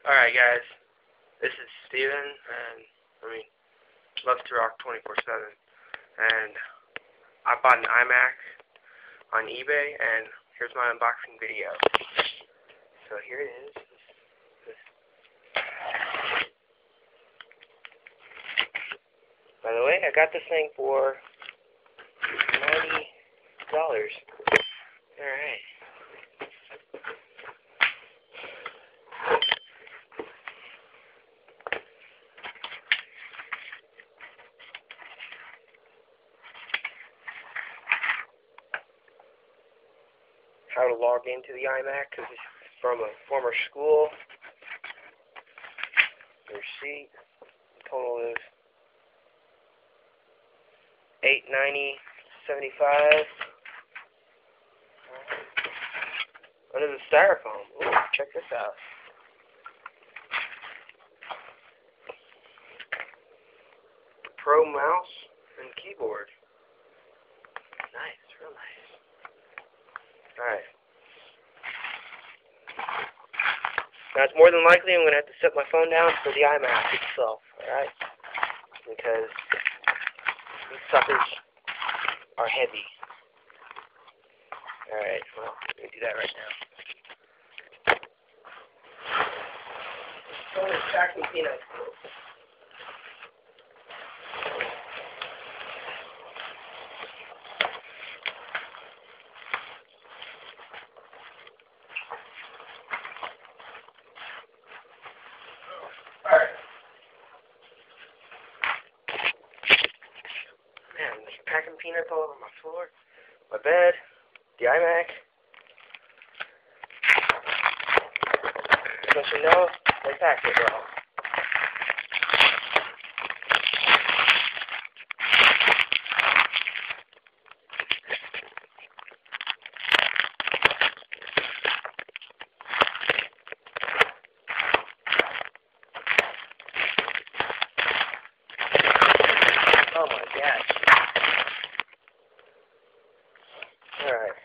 Alright guys, this is Steven, and Love to Rock 24/7, and I bought an iMac on eBay, and here's my unboxing video. So here it is. By the way, I got this thing for $90. Alright. How to log into the iMac, because it's from a former school. The receipt. The total is $890.75. Under the styrofoam. Ooh, check this out. Pro mouse and keyboard. Nice, real nice. Alright. Now it's more than likely I'm going to have to set my phone down for the iMac itself, alright? Because these suckers are heavy. Alright, well, let me do that right now. Phone is packing peanuts. Man, there's packing peanuts all over my floor, my bed, the iMac. Don't you know, they packed it well. Oh my gosh. Alright.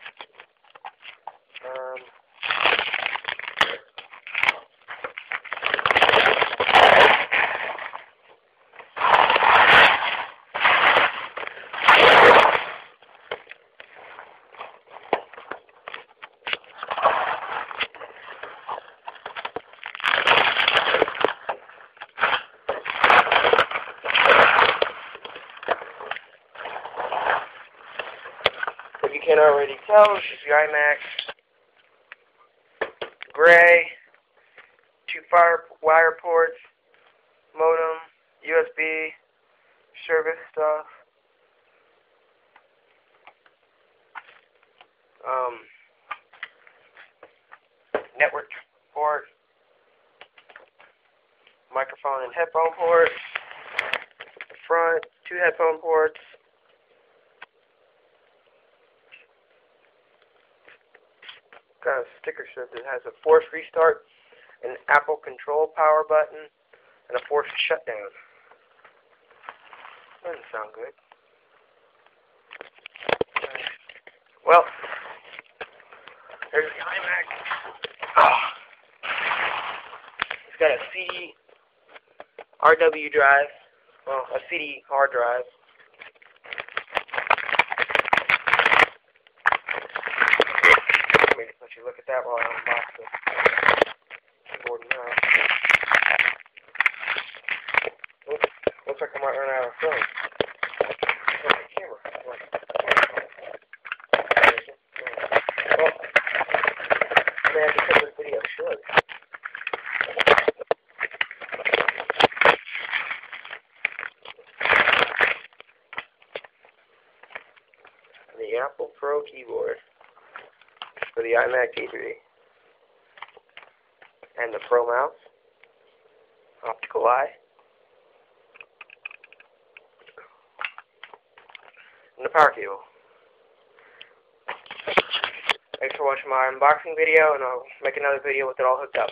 If you can't already tell, this is the iMac. Gray, 2 wire ports, modem, USB, service stuff. Network port, microphone and headphone port. The front, 2 headphone ports. Got a sticker strip that has a forced restart, an Apple control power button, and a forced shutdown. Doesn't sound good. Well, there's the iMac. It's got a CD RW drive, well, a CD hard drive. Let you look at that while I unbox the keyboard and mouse. Oops, looks like I might run out of film. Oh, my camera. Well, I may have to cut this video short. The Apple Pro keyboard for the iMac T3, and the Pro mouse, optical eye, and the power cable. Thanks for watching my unboxing video, and I'll make another video with it all hooked up.